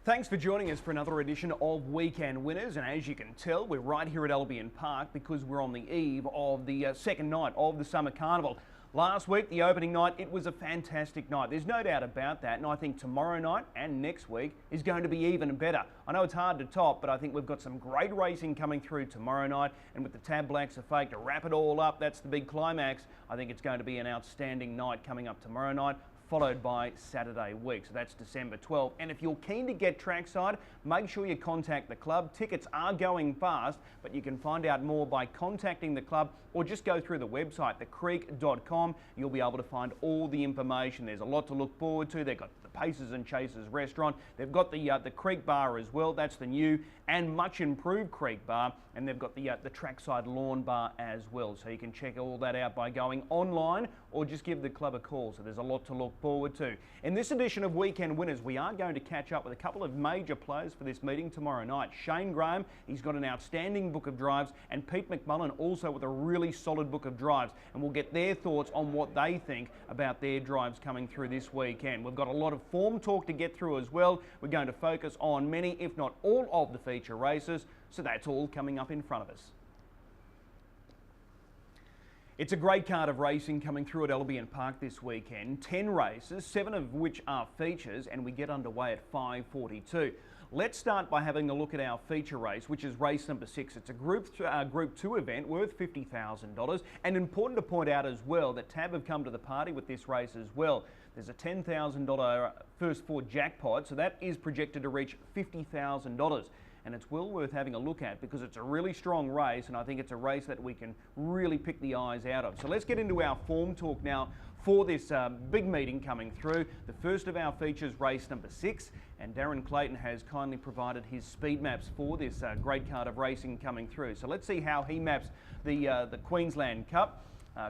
Thanks for joining us for another edition of Weekend Winners, and as you can tell, we're right here at Albion Park because we're on the eve of the second night of the Summer Carnival. Last week, the opening night, it was a fantastic night. There's no doubt about that, and I think tomorrow night and next week is going to be even better. I know it's hard to top, but I think we've got some great racing coming through tomorrow night, and with the Tab Blacks a fake to wrap it all up, that's the big climax. I think it's going to be an outstanding night coming up tomorrow night, followed by Saturday week. So that's December 12th. And if you're keen to get trackside, make sure you contact the club. Tickets are going fast, but you can find out more by contacting the club or just go through the website, thecreek.com. You'll be able to find all the information. There's a lot to look forward to. They've got the Pacers and Chasers restaurant. They've got the Creek Bar as well. That's the new and much improved Creek Bar. And they've got the trackside lawn bar as well. So you can check all that out by going online or just give the club a call. So there's a lot to look forward to. In this edition of Weekend Winners, we are going to catch up with a couple of major players for this meeting tomorrow night. Shane Graham, he's got an outstanding book of drives, and Pete McMullen also with a really solid book of drives. And we'll get their thoughts on what they think about their drives coming through this weekend. We've got a lot of form talk to get through as well. We're going to focus on many, if not all, of the feature races. So that's all coming up in front of us. It's a great card of racing coming through at Albion Park this weekend. 10 races, 7 of which are features, and we get underway at 5:42. Let's start by having a look at our feature race, which is race number 6. It's a Group 2 event worth $50,000. And important to point out as well that Tab have come to the party with this race as well. There's a $10,000 first four jackpot, so that is projected to reach $50,000. And it's well worth having a look at because it's a really strong race, and I think it's a race that we can really pick the eyes out of. So let's get into our form talk now for this big meeting coming through. The first of our features, race number 6, and Darren Clayton has kindly provided his speed maps for this great card of racing coming through. So let's see how he maps the Queensland Cup.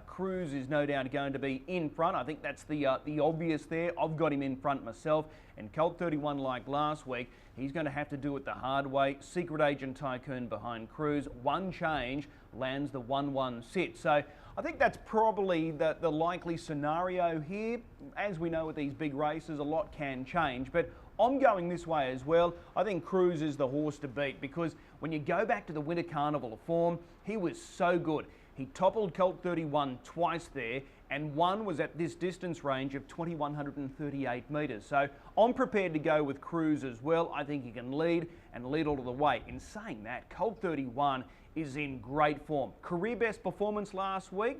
Cruz is no doubt going to be in front. I think that's the obvious there. I've got him in front myself. And Colt 31, like last week, he's going to have to do it the hard way. Secret Agent Tycoon behind Cruz. One change lands the 1-1 sit. So I think that's probably the likely scenario here. As we know with these big races, a lot can change. But I'm going this way as well. I think Cruz is the horse to beat because when you go back to the Winter Carnival form, he was so good. He toppled Colt 31 twice there, and one was at this distance range of 2,138 metres. So I'm prepared to go with Cruz as well. I think he can lead and lead all of the way. In saying that, Colt 31 is in great form. Career best performance last week.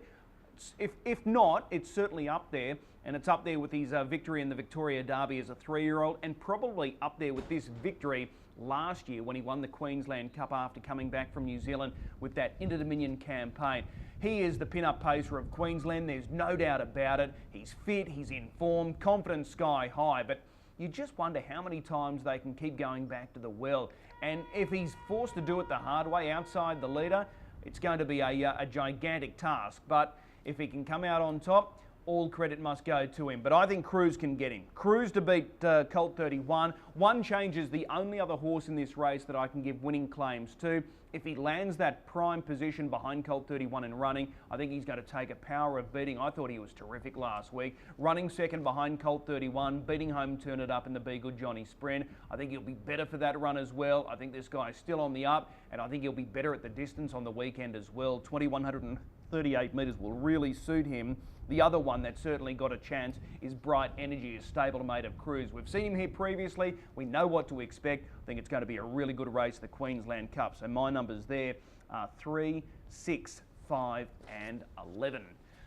If not, it's certainly up there, and it's up there with his victory in the Victoria Derby as a 3-year-old, and probably up there with this victory last year when he won the Queensland Cup after coming back from New Zealand with that Inter-Dominion campaign. He is the pin-up pacer of Queensland, there's no doubt about it. He's fit, he's in form, confidence sky high, but you just wonder how many times they can keep going back to the well. And if he's forced to do it the hard way outside the leader, it's going to be a gigantic task. But if he can come out on top, all credit must go to him. But I think Cruz can get him. Cruz to beat Colt 31. One Change is the only other horse in this race that I can give winning claims to. If he lands that prime position behind Colt 31 in running, I think he's going to take a power of beating. I thought he was terrific last week. Running second behind Colt 31, beating home Turn It Up in the Be Good Johnny Sprint. I think he'll be better for that run as well. I think this guy's still on the up, and I think he'll be better at the distance on the weekend as well. 2,138 metres will really suit him. The other one that certainly got a chance is Bright Energy, a stablemate of Cruz. We've seen him here previously. We know what to expect. I think it's going to be a really good race, the Queensland Cup. So my numbers there are 3, 6, 5 and 11.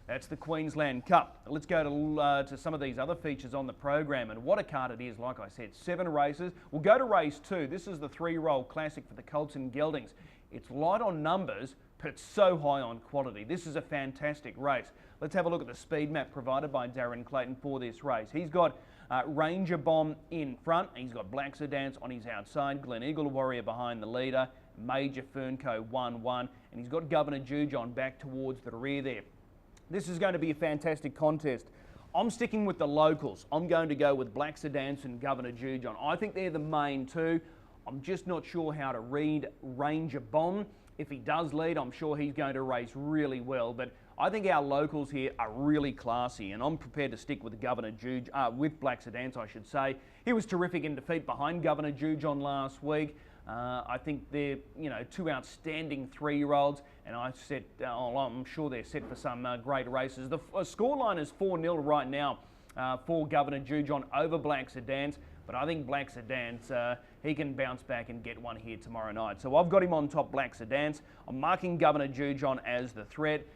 That's the Queensland Cup. Let's go to some of these other features on the program, and what a card it is. Like I said, 7 races. We'll go to race 2. This is the 3-year-old classic for the Colts and Geldings. It's light on numbers, but it's so high on quality. This is a fantastic race. Let's have a look at the speed map provided by Darren Clayton for this race. He's got Ranger Bomb in front. He's got Black Sedance on his outside. Glen Eagle Warrior behind the leader. Major Fernco 1-1. And he's got Governor Jujon back towards the rear there. This is going to be a fantastic contest. I'm sticking with the locals. I'm going to go with Black Sedance and Governor Jujon. I think they're the main two. I'm just not sure how to read Ranger Bomb. If he does lead, I'm sure he's going to race really well, but I think our locals here are really classy, and I'm prepared to stick with Governor Juge, with Black Sedans, I should say. He was terrific in defeat behind Governor Juge on last week. I think they're, two outstanding 3-year-olds, and I'm sure they're set for some great races. The scoreline is 4-0 right now for Governor Juge over Black Sedans, but I think Black Sedans, he can bounce back and get one here tomorrow night. So I've got him on top, Black Sedans. I'm marking Governor Juge as the threat.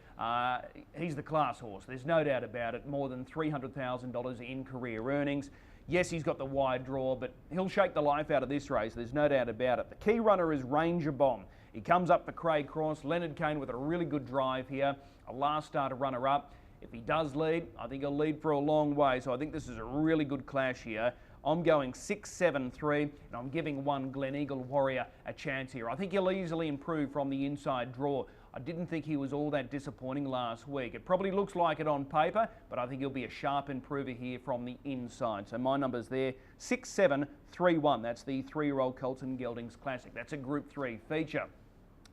He's the class horse, there's no doubt about it. More than $300,000 in career earnings. Yes, he's got the wide draw, but he'll shake the life out of this race, there's no doubt about it. The key runner is Ranger Bomb. He comes up for Craig Cross. Leonard Kane with a really good drive here, a last starter runner-up. If he does lead, I think he'll lead for a long way, so I think this is a really good clash here. I'm going 6-7-3, and I'm giving one Glen Eagle Warrior a chance here. I think he'll easily improve from the inside draw. I didn't think he was all that disappointing last week. It probably looks like it on paper, but I think he'll be a sharp improver here from the inside. So my number's there, 6-7-3-1. That's the 3-year-old Colton Geldings Classic. That's a Group 3 feature.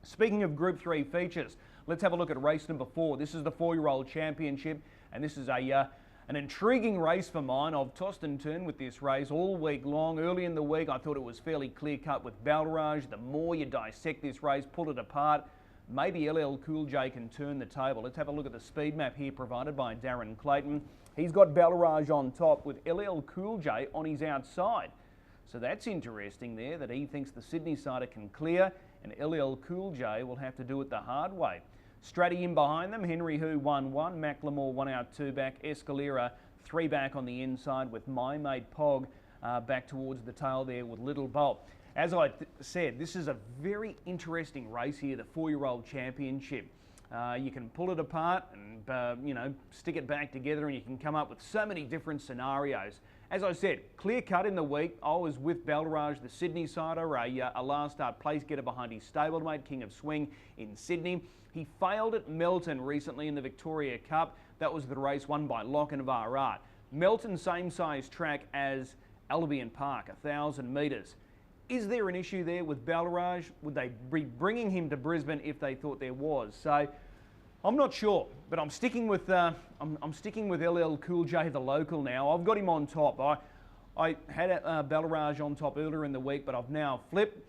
Speaking of Group 3 features, let's have a look at race number 4. This is the 4-year-old championship, and this is an intriguing race for mine. I've tossed and turned with this race all week long. Early in the week, I thought it was fairly clear-cut with Balraj. The more you dissect this race, pull it apart, maybe LL Cool J can turn the table. Let's have a look at the speed map here provided by Darren Clayton. He's got Balraj on top with LL Cool J on his outside. So that's interesting there, that he thinks the Sydney sider can clear, and LL Cool J will have to do it the hard way. Stratty in behind them, Henry Who 1-1, Macklemore 1 out 2 back, Escalera 3 back on the inside with My Mate Pog back towards the tail there with Little Bolt. As I said, this is a very interesting race here, the 4-year-old championship. You can pull it apart and stick it back together, and you can come up with so many different scenarios. As I said, clear cut in the week. I was with Balraj, the Sydney sider, a last start place getter behind his stablemate, King of Swing in Sydney. He failed at Melton recently in the Victoria Cup. That was the race won by Lochinvar Art. Melton, same size track as Albion Park, 1,000 metres. Is there an issue there with Balraj? Would they be bringing him to Brisbane if they thought there was? So I'm not sure, but I'm sticking with LL Cool J, the local now. I've got him on top. I had Balraj on top earlier in the week, but I've now flipped.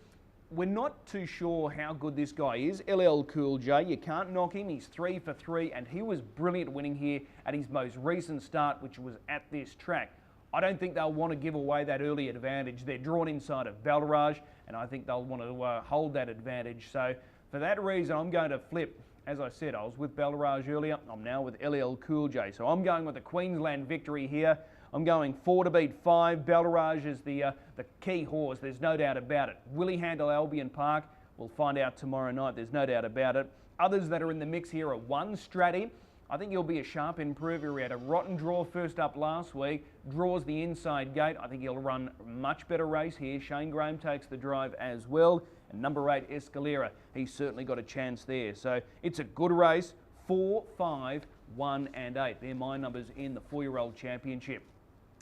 We're not too sure how good this guy is, LL Cool J. You can't knock him. He's 3 for 3, and he was brilliant winning here at his most recent start, which was at this track. I don't think they'll want to give away that early advantage. They're drawn inside of Balraj, and I think they'll want to hold that advantage. So for that reason, I'm going to flip. As I said, I was with Balraj earlier. I'm now with LL Cool J. So I'm going with the Queensland victory here. I'm going 4 to beat 5. Balraj is the key horse. There's no doubt about it. Will he handle Albion Park? We'll find out tomorrow night. There's no doubt about it. Others that are in the mix here are 1 Stratty. I think he'll be a sharp improver. He had a rotten draw first up last week, draws the inside gate. I think he'll run a much better race here. Shane Graham takes the drive as well. And number 8, Escalera, he's certainly got a chance there. So it's a good race, 4, 5, 1 and 8. They're my numbers in the 4-year-old championship.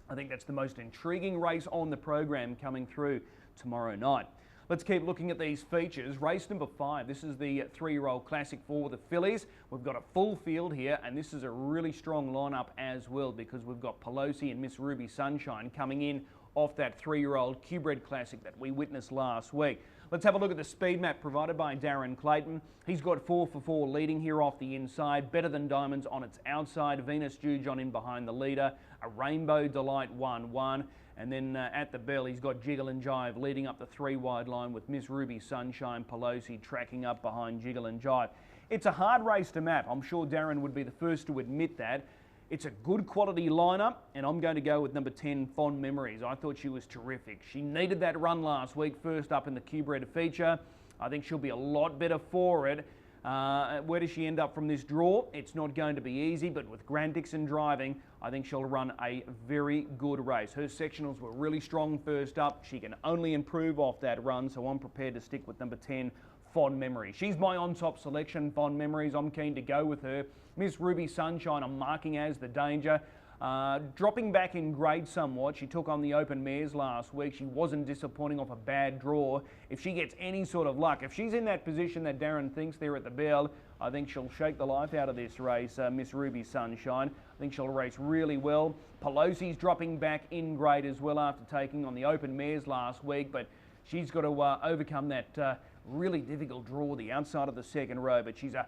I think that's the most intriguing race on the program coming through tomorrow night. Let's keep looking at these features. Race number 5, this is the 3-year-old Classic for the fillies. We've got a full field here, and this is a really strong lineup as well, because we've got Pelosi and Miss Ruby Sunshine coming in off that 3-year-old Q-Bred Classic that we witnessed last week. Let's have a look at the speed map provided by Darren Clayton. He's got 4 for 4 leading here off the inside, Better Than Diamonds on its outside, Venus Jujon in behind the leader, a Rainbow Delight 1-1. And then at the bell, he's got Jiggle and Jive leading up the 3-wide line with Miss Ruby Sunshine, Pelosi tracking up behind Jiggle and Jive. It's a hard race to map. I'm sure Darren would be the first to admit that. It's a good quality lineup, and I'm going to go with number 10, Fond Memories. I thought she was terrific. She needed that run last week, first up in the Q-Bred feature. I think she'll be a lot better for it. Where does she end up from this draw? It's not going to be easy, but with Grant Dixon driving, I think she'll run a very good race. Her sectionals were really strong first up. She can only improve off that run, so I'm prepared to stick with number 10, Fond Memories. She's my on-top selection, Fond Memories. I'm keen to go with her. Miss Ruby Sunshine, I'm marking as the danger. Dropping back in grade somewhat. She took on the open mares last week. She wasn't disappointing off a bad draw. If she gets any sort of luck, if she's in that position that Darren thinks there at the bell, I think she'll shake the life out of this race, Miss Ruby Sunshine. I think she'll race really well. Pelosi's dropping back in grade as well after taking on the open mares last week, but she's got to overcome that really difficult draw, the outside of the second row, but she's a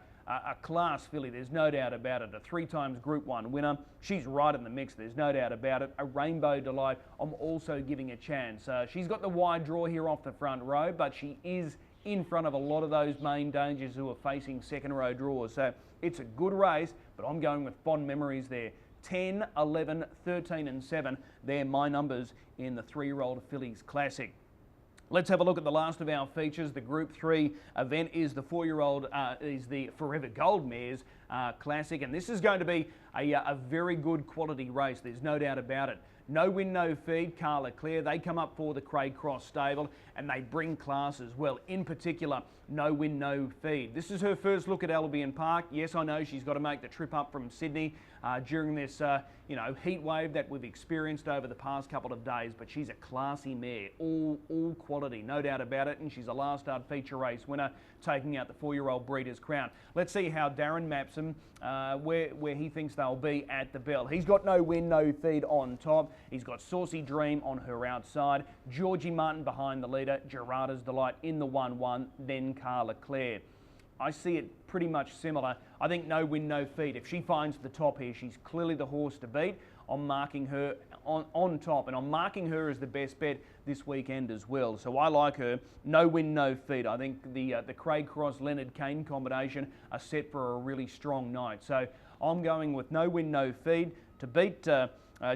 class filly, there's no doubt about it. A 3 times Group 1 winner. She's right in the mix, there's no doubt about it. A Rainbow Delight, I'm also giving a chance. She's got the wide draw here off the front row, but she is in front of a lot of those main dangers who are facing second row draws. So it's a good race, but I'm going with fond memories there. 10, 11, 13 and 7, they're my numbers in the 3-year-old fillies classic. Let's have a look at the last of our features. The Group 3 event is the 4-year-old, is the Forever Gold Mares Classic, and this is going to be a very good quality race. There's no doubt about it. No Win, No Feed, Carla Clare, they come up for the Craig Cross stable and they bring class as well. In particular, No Win, No Feed. This is her first look at Albion Park. Yes, I know she's got to make the trip up from Sydney during this heat wave that we've experienced over the past couple of days, but she's a classy mare, all quality, no doubt about it, and she's a last start feature race winner, taking out the 4-year-old Breeders' Crown. Let's see how Darren maps them, where he thinks they'll be at the bell. He's got No Win, No Feed on top. He's got Saucy Dream on her outside, Georgie Martin behind the leader, Gerarda's Delight in the 1-1, then Carla Clare. I see it pretty much similar. I think No Win, No Feed. If she finds the top here, she's clearly the horse to beat. I'm marking her on top, and I'm marking her as the best bet this weekend as well. So I like her. No Win, No Feed. I think the Craig Cross Leonard Kane combination are set for a really strong night. So I'm going with No Win, No Feed to beat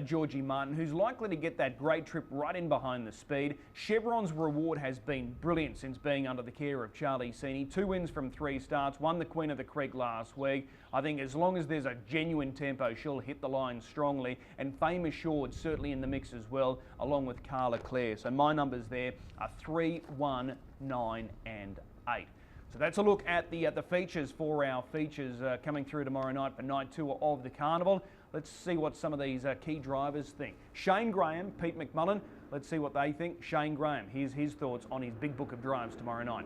Georgie Martin, who's likely to get that great trip right in behind the speed. Chevron's Reward has been brilliant since being under the care of Charlie Sini. 2 wins from 3 starts, won the Queen of the Creek last week. I think as long as there's a genuine tempo, she'll hit the line strongly. And Fame Assured certainly in the mix as well, along with Carla Clare. So my numbers there are 3, 1, 9 and 8. So that's a look at the features for our features coming through tomorrow night for night 2 of the Carnival. Let's see what some of these key drivers think. Shane Graham, Pete McMullen, let's see what they think. Shane Graham, here's his thoughts on his big book of drives tomorrow night.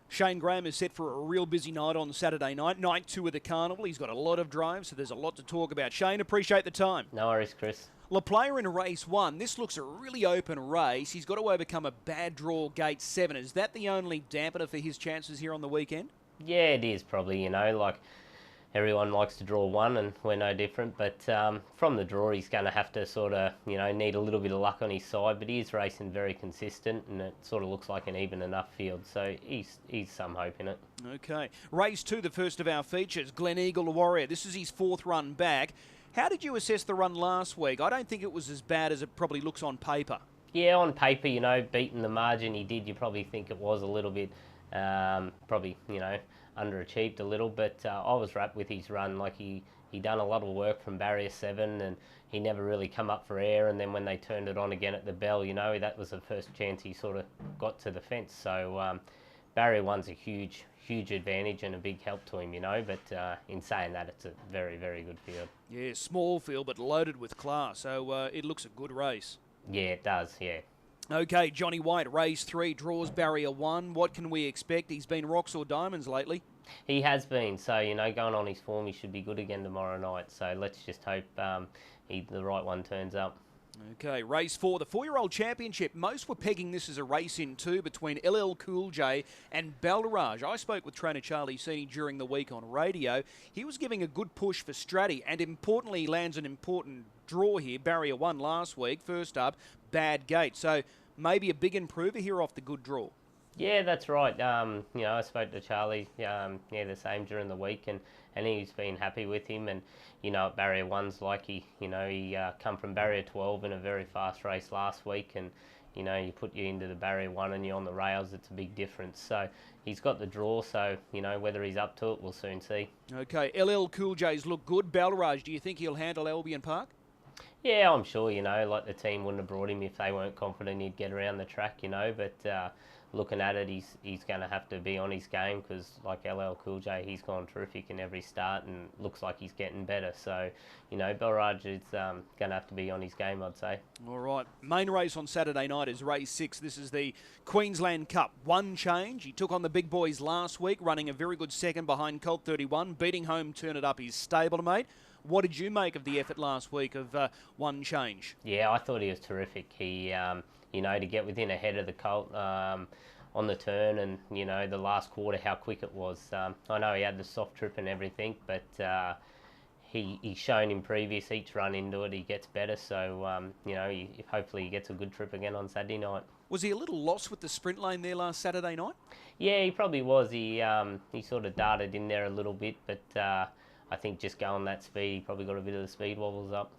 Shane Graham is set for a real busy night on Saturday night, night 2 of the Carnival. He's got a lot of drives, so there's a lot to talk about. Shane, appreciate the time. No worries, Chris. La Player in race 1. This looks a really open race. He's got to overcome a bad draw gate 7. Is that the only dampener for his chances here on the weekend? Yeah, it is probably, like everyone likes to draw 1 and we're no different, but from the draw he's going to have to sort of, need a little bit of luck on his side, but he is racing very consistent and it sort of looks like an even enough field, so he's some hope in it. Okay. Race 2, the first of our features, Glen Eagle Warrior. This is his 4th run back. How did you assess the run last week? I don't think it was as bad as it probably looks on paper. Yeah, on paper, beating the margin he did, you probably think it was a little bit, probably, underachieved a little, but I was wrapped with his run. Like he done a lot of work from barrier 7 and he never really come up for air, and then when they turned it on again at the bell, that was the first chance he sort of got to the fence. So barrier 1's a huge advantage and a big help to him, but in saying that, it's a very, very good field. Yeah, small field but loaded with class, so it looks a good race. Yeah, it does, yeah. Okay, Johnny White, race 3, draws barrier 1. What can we expect? He's been rocks or diamonds lately. He has been, so, going on his form, he should be good again tomorrow night. So let's just hope the right one turns up. Okay, race 4, the 4-year-old championship. Most were pegging this as a race in 2 between LL Cool J and Balderrage. I spoke with trainer Charlie Sini during the week on radio. He was giving a good push for Stratty, and importantly, he lands an important draw here. Barrier 1 last week, first up, bad gate. So maybe a big improver here off the good draw. Yeah, that's right. I spoke to Charlie, the same during the week, and he's been happy with him. And, at barrier 1's like he come from barrier 12 in a very fast race last week, and, you put you into the barrier 1 and you're on the rails, it's a big difference. So he's got the draw, so, whether he's up to it, we'll soon see. Okay, LL Cool J's look good. Balderrage, do you think he'll handle Albion Park? Yeah, I'm sure, like the team wouldn't have brought him if they weren't confident he'd get around the track, but looking at it, he's going to have to be on his game because, like LL Cool J, he's gone terrific in every start and looks like he's getting better. So, you know, Belraj is going to have to be on his game, I'd say. All right. Main race on Saturday night is race 6. This is the Queensland Cup. One change. He took on the big boys last week, running a very good second behind Colt 31, beating home Turn It Up, his stablemate. What did you make of the effort last week of One Change? Yeah, I thought he was terrific. He, you know, to get within ahead of the Colt on the turn, and, you know, the last quarter, how quick it was. I know he had the soft trip and everything, but he's shown in previous, each run into it, he gets better. So, you know, hopefully he gets a good trip again on Saturday night. Was he a little lost with the sprint lane there last Saturday night? Yeah, he probably was. He sort of darted in there a little bit, but I think just going that speed, he probably got a bit of the speed wobbles up.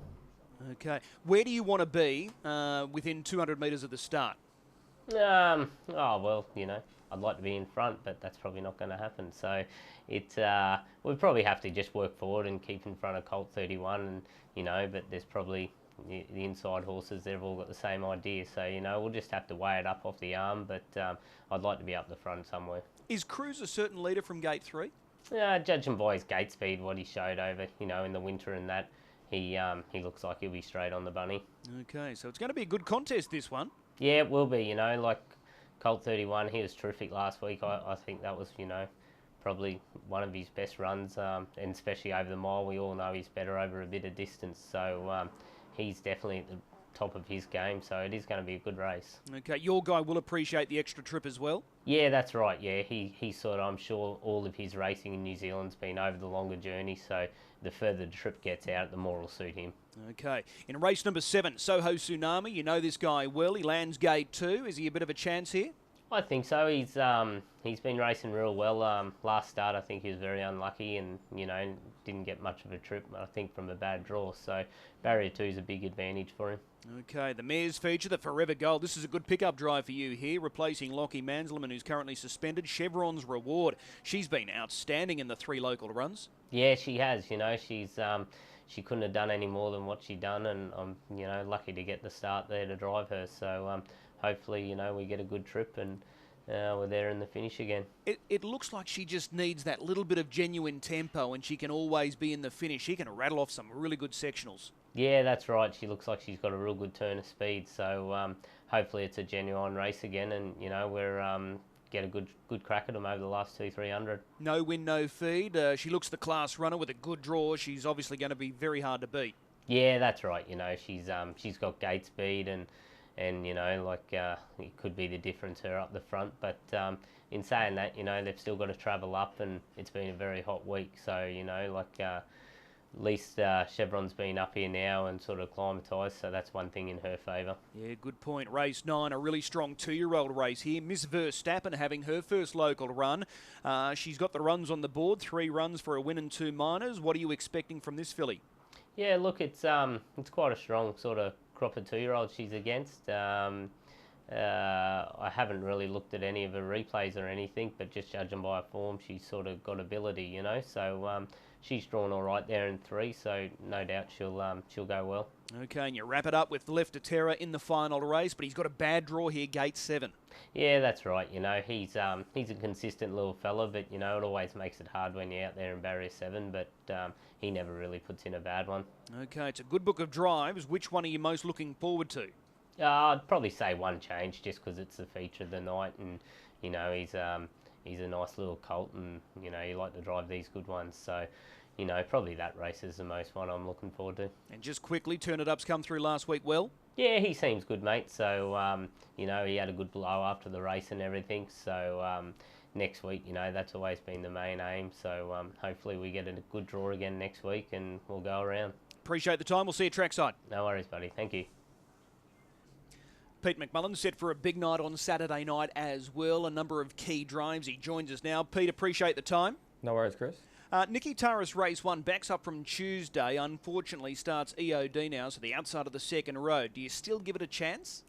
Okay. Where do you want to be within 200 metres of the start? Oh, well, you know, I'd like to be in front, but that's probably not going to happen. So we'll probably have to just work forward and keep in front of Colt 31, and, you know, but there's probably the inside horses, they've all got the same idea. So, you know, we'll just have to weigh it up off the arm, but I'd like to be up the front somewhere. Is Cruz a certain leader from gate 3? Judging by his gate speed, what he showed over, you know, in the winter and that, he looks like he'll be straight on the bunny. Okay, so it's going to be a good contest, this one. Yeah, it will be, you know, like Colt 31, he was terrific last week. I think that was, you know, probably one of his best runs, and especially over the mile. We all know he's better over a bit of distance, so he's definitely at the top of his game, so it is going to be a good race. Okay, your guy will appreciate the extra trip as well? Yeah, that's right, yeah. He sort of, I'm sure all of his racing in New Zealand's been over the longer journey, so the further the trip gets out, the more will suit him. Okay, in race number 7, Soho Tsunami, you know this guy well. He lands gate 2. Is he a bit of a chance here? I think so. He's been racing real well. Last start, I think he was very unlucky and, you know, didn't get much of a trip, I think, from a bad draw. So barrier 2 is a big advantage for him. Okay, the mare's feature, the Forever Gold. This is a good pickup drive for you here, replacing Lockie Mansleman, who's currently suspended. Chevron's Reward. She's been outstanding in the 3 local runs. Yeah, she has. You know, she couldn't have done any more than what she done, and I'm, you know, lucky to get the start there to drive her. So hopefully, you know, we get a good trip and we're there in the finish again. It looks like she just needs that little bit of genuine tempo, and she can always be in the finish. She can rattle off some really good sectionals. Yeah, that's right. She looks like she's got a real good turn of speed. So hopefully it's a genuine race again, and, you know, we're get a good crack at them over the last 200-300. No win, no feed. She looks the class runner with a good draw. She's obviously going to be very hard to beat. Yeah, that's right. You know, she's got gate speed, and you know, like it could be the difference her up the front. But in saying that, you know, they've still got to travel up, and it's been a very hot week. So, you know, like at least Chevron's been up here now and sort of acclimatised, so that's one thing in her favour. Yeah, good point. Race 9, a really strong 2-year-old race here. Miss Verstappen having her first local run. She's got the runs on the board, 3 runs for a win and 2 minors. What are you expecting from this filly? Yeah, look, it's quite a strong sort of crop of 2-year-olds she's against. I haven't really looked at any of her replays or anything, but just judging by her form, she's sort of got ability, you know. So she's drawn all right there in 3, so no doubt she'll go well. Okay, and you wrap it up with Left to Terror in the final race, but he's got a bad draw here, gate 7. Yeah, that's right. You know, he's a consistent little fella, but, you know, it always makes it hard when you're out there in barrier 7, but he never really puts in a bad one. Okay, it's a good book of drives. Which one are you most looking forward to? I'd probably say One Change, just because it's the feature of the night, and, you know, he's a nice little colt, and, you know, you like to drive these good ones, so, you know, probably that race is the most one I'm looking forward to. And just quickly, Turn It Up's come through last week well? Yeah, he seems good, mate. So, you know, he had a good blow after the race and everything. So, next week, you know, that's always been the main aim. So, hopefully we get a good draw again next week and we'll go around. Appreciate the time. We'll see you trackside. No worries, buddy. Thank you. Pete McMullen set for a big night on Saturday night as well. A number of key drives. He joins us now. Pete, appreciate the time. No worries, Chris. Nikki Taras race 1 backs up from Tuesday. Unfortunately, starts EOD now, so the outside of the second row. Do you still give it a chance?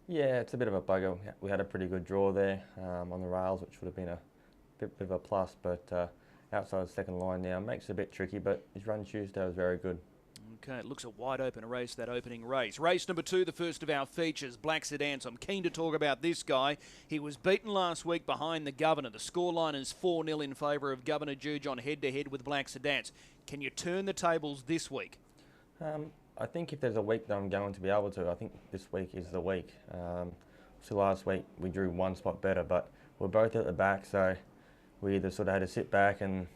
Yeah, it's a bit of a bugger. We had a pretty good draw there on the rails, which would have been a bit of a plus, but outside the second line now makes it a bit tricky, but his run Tuesday was very good. Okay, it looks a wide open race, that opening race. Race number 2, the first of our features, Black Sedan. So I'm keen to talk about this guy. He was beaten last week behind the Governor. The scoreline is 4-0 in favour of Governor Juge on head-to-head with Black Sedans. Can you turn the tables this week? I think if there's a week that I'm going to be able to, I think this week is the week. So last week we drew one spot better, but we're both at the back, so we either sort of had to sit back and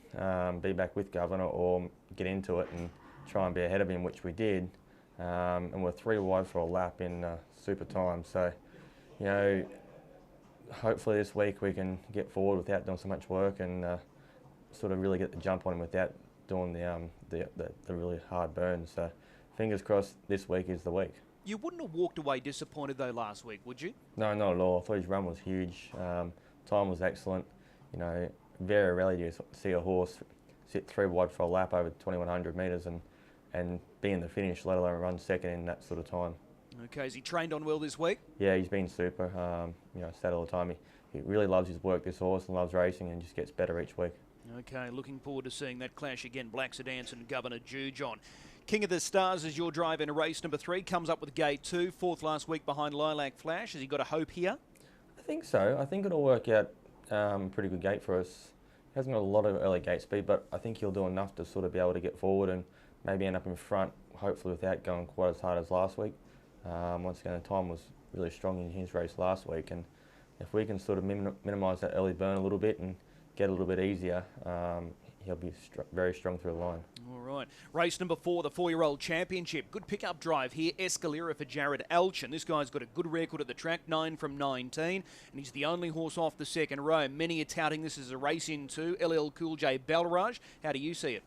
be back with Governor or get into it and try and be ahead of him, which we did. And we're 3 wide for a lap in super time. So, you know, hopefully this week we can get forward without doing so much work and sort of really get the jump on him without doing the really hard burns. So fingers crossed this week is the week. You wouldn't have walked away disappointed though last week, would you? No, not at all. I thought his run was huge. Time was excellent. You know, very rarely do you see a horse sit 3 wide for a lap over 2,100 metres and be in the finish, let alone run second in that sort of time. Okay, has he trained on well this week? Yeah, he's been super. You know, said all the time. He really loves his work, this horse, and loves racing, and just gets better each week. Okay, looking forward to seeing that clash again. Black Sedans and Governor Juge on. King of the Stars is your drive in race number 3. Comes up with gate 2, 4th last week behind Lilac Flash. Has he got a hope here? I think so. I think it'll work out pretty good gate for us. He hasn't got a lot of early gate speed, but I think he'll do enough to sort of be able to get forward and maybe end up in front, hopefully without going quite as hard as last week. Once again, the time was really strong in his race last week, and if we can sort of minimise that early burn a little bit and get a little bit easier, he'll be very strong through the line. All right. Race number 4, the 4-year-old championship. Good pickup drive here. Escalera for Jared Alchin. This guy's got a good record at the track, 9 from 19, and he's the only horse off the second row. Many are touting this as a race into LL Cool J Balraj. How do you see it?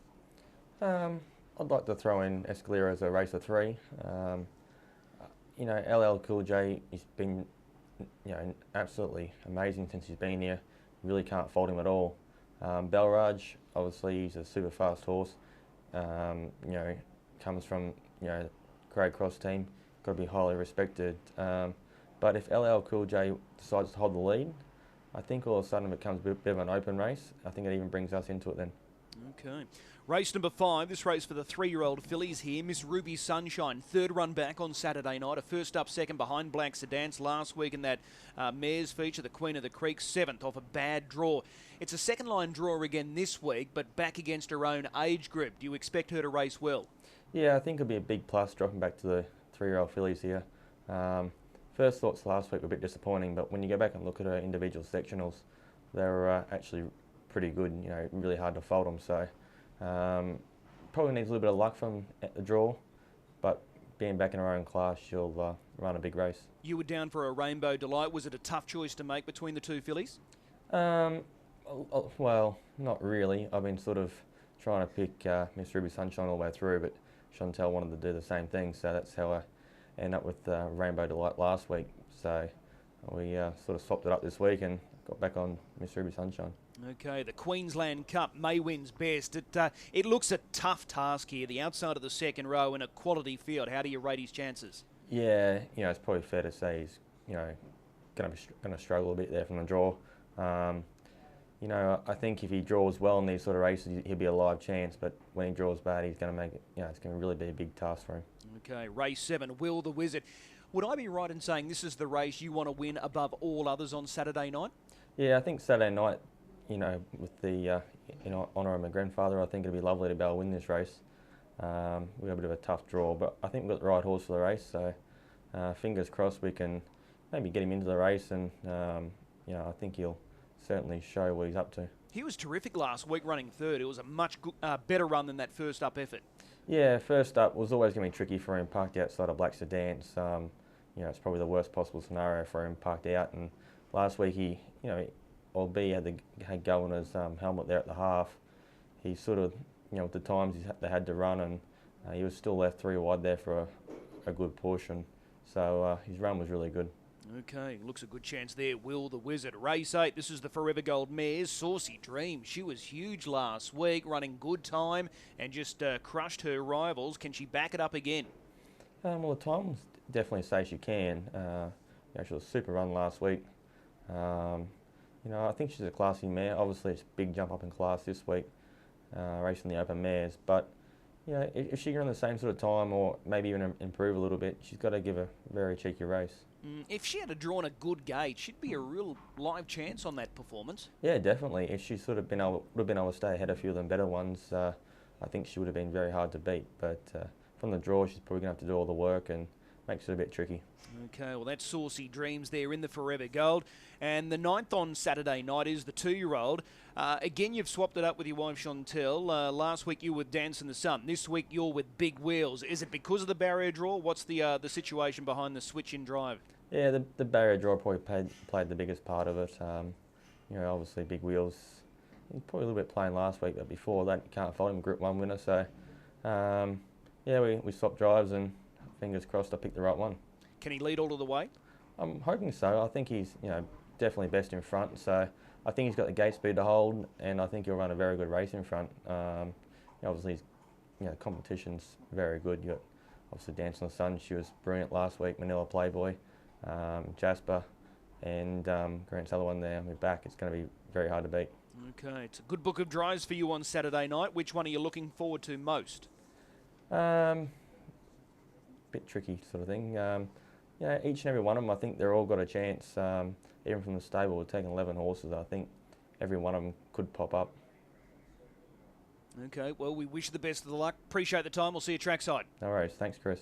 I'd like to throw in Escalera as a race of 3. You know, LL Cool J, he's been, you know, absolutely amazing since he's been here. Really can't fault him at all. Balraj, obviously, he's a super fast horse. You know, comes from, you know, Grey Cross team. Got to be highly respected. But if LL Cool J decides to hold the lead, I think all of a sudden it becomes a bit of an open race. I think it even brings us into it then. Okay. Race number 5, this race for the 3-year-old fillies here. Miss Ruby Sunshine, 3rd run back on Saturday night. A first up, second behind Black Sedans last week in that mares feature, the Queen of the Creek, 7th off a bad draw. It's a second line draw again this week, but back against her own age group. Do you expect her to race well? Yeah, I think it'll be a big plus dropping back to the 3-year-old fillies here. First thoughts last week were a bit disappointing, but when you go back and look at her individual sectionals, they were actually pretty good. You know, really hard to fault them. So probably needs a little bit of luck from at the draw, but being back in her own class, she'll run a big race. You were down for a Rainbow Delight. Was it a tough choice to make between the 2 fillies? Well, not really. I've been sort of trying to pick Miss Ruby Sunshine all the way through, but Chantel wanted to do the same thing, so that's how I ended up with Rainbow Delight last week. So we sort of swapped it up this week and got back on Miss Ruby Sunshine. Okay, the Queensland Cup, May wins best. It looks a tough task here, the outside of the second row in a quality field. How do you rate his chances? Yeah, you know, it's probably fair to say he's, you know, going to struggle a bit there from the draw. You know, I think if he draws well in these sort of races, he'll be a live chance. But when he draws bad, he's going to make it. You know, it's going to really be a big task for him. Okay, race 7, Will the Wizard. Would I be right in saying this is the race you want to win above all others on Saturday night? Yeah, I think Saturday night, you know, with the in honour of my grandfather, I think it'd be lovely to be able to win this race. We got a bit of a tough draw, but I think we've got the right horse for the race. So fingers crossed we can maybe get him into the race, and you know, I think he'll certainly show what he's up to. He was terrific last week running 3rd. It was a much better run than that first up effort. Yeah, first up was always going to be tricky for him, parked outside of Black Sedans. You know, it's probably the worst possible scenario for him parked out. And last week he, you know, albeit had Governor's helmet there at the half, he sort of, you know, with the times they had to run, and he was still left 3 wide there for a good portion. So his run was really good. Okay, looks a good chance there. Will the Wizard. Race 8, this is the Forever Gold Mares. Saucy Dream, she was huge last week, running good time and just crushed her rivals. Can she back it up again? Well, the times definitely say she can. You know, she was a super run last week. You know, I think she's a classy mare. Obviously, it's a big jump up in class this week, racing the open mares. But Yeah, if she can run the same sort of time or maybe even improve a little bit, she's got to give a very cheeky race. If she had drawn a good gate, she'd be a real live chance on that performance. Yeah, definitely. If she sort of would have been able to stay ahead of a few of them better ones, I think she would have been very hard to beat. But from the draw, she's probably going to have to do all the work and makes it a bit tricky. Okay, well, that's Saucy Dreams there in the Forever Gold. And the 9th on Saturday night is the 2-year-old. Again, you've swapped it up with your wife, Chantel. Last week you were Dance in the Sun. This week you're with Big Wheels. Is it because of the barrier draw? What's the situation behind the switch in drive? Yeah, the barrier draw probably played the biggest part of it. You know, obviously Big Wheels, he's probably a little bit plain last week, but before that, you can't fault him, Group 1 winner. So, yeah, we swapped drives and fingers crossed I picked the right one. Can he lead all of the way? I'm hoping so. I think he's, you know, definitely best in front. So I think he's got the gate speed to hold, and I think he'll run a very good race in front. Obviously, you know, competition's very good. You got obviously Dance in the Sun. She was brilliant last week. Manila Playboy, Jasper, and Grant Sutherland there. We're back. It's going to be very hard to beat. Okay, it's a good book of drives for you on Saturday night. Which one are you looking forward to most? Bit tricky sort of thing. Yeah, each and every one of them, I think they're all got a chance. Even from the stable, we're taking 11 horses. I think every one of them could pop up. Okay, well, we wish you the best of the luck. Appreciate the time. We'll see you trackside. No worries. Thanks, Chris.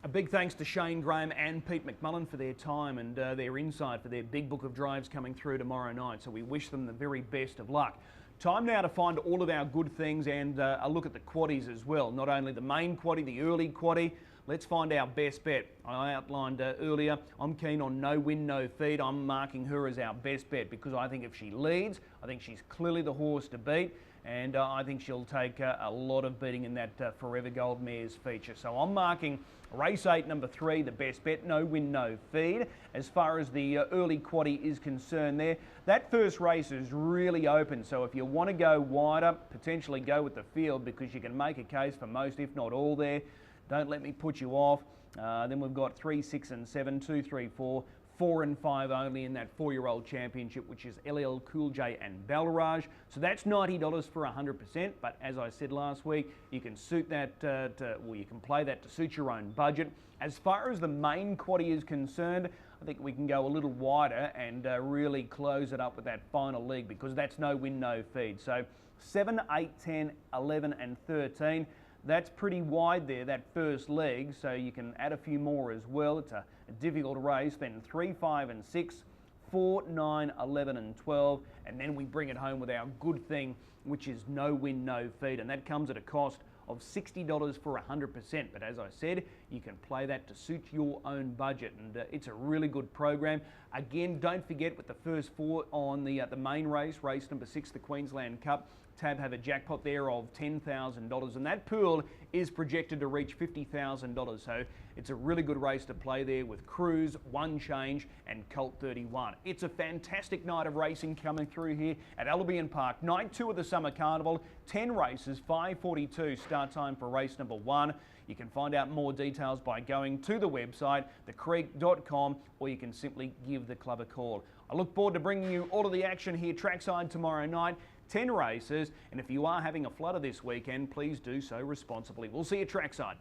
A big thanks to Shane Graham and Pete McMullen for their time and their insight for their big book of drives coming through tomorrow night. So we wish them the very best of luck. Time now to find all of our good things and a look at the quaddies as well. Not only the main quaddie, the early quaddie. Let's find our best bet. I outlined earlier, I'm keen on No Win, No Feed. I'm marking her as our best bet because I think if she leads, I think she's clearly the horse to beat. And I think she'll take a lot of beating in that Forever Gold Mares feature. So I'm marking race 8, number 3, the best bet, No Win, No Feed. As far as the early quaddie is concerned there, that first race is really open. So if you want to go wider, potentially go with the field because you can make a case for most, if not all there. Don't let me put you off. Then we've got 3, 6 and 7, 2, 3, 4. 4 and 5 only in that 4-year-old championship, which is LL Cool J and Balraj. So that's $90 for 100%. But as I said last week, you can suit that, you can play that to suit your own budget. As far as the main quaddie is concerned, I think we can go a little wider and really close it up with that final leg because that's No Win, No Feed. So 7, 8, 10, 11 and 13. That's pretty wide there, that first leg, so you can add a few more as well. It's a difficult race. Then 3, 5 and 6, 4, 9, 11 and 12, and then we bring it home with our good thing, which is No Win, No Feed, and that comes at a cost of $60 for 100%. But as I said, you can play that to suit your own budget, and it's a really good program. Again, don't forget with the first 4 on the main race, race number 6, the Queensland Cup, Tab have a jackpot there of $10,000, and that pool is projected to reach $50,000. So it's a really good race to play there with Cruise, One Change, and Colt 31. It's a fantastic night of racing coming through here at Albion Park. Night 2 of the Summer Carnival, 10 races, 5:42 start time for race number 1. You can find out more details by going to the website, thecreek.com, or you can simply give the club a call. I look forward to bringing you all of the action here trackside tomorrow night. 10 races, and if you are having a flutter this weekend, please do so responsibly. We'll see you trackside.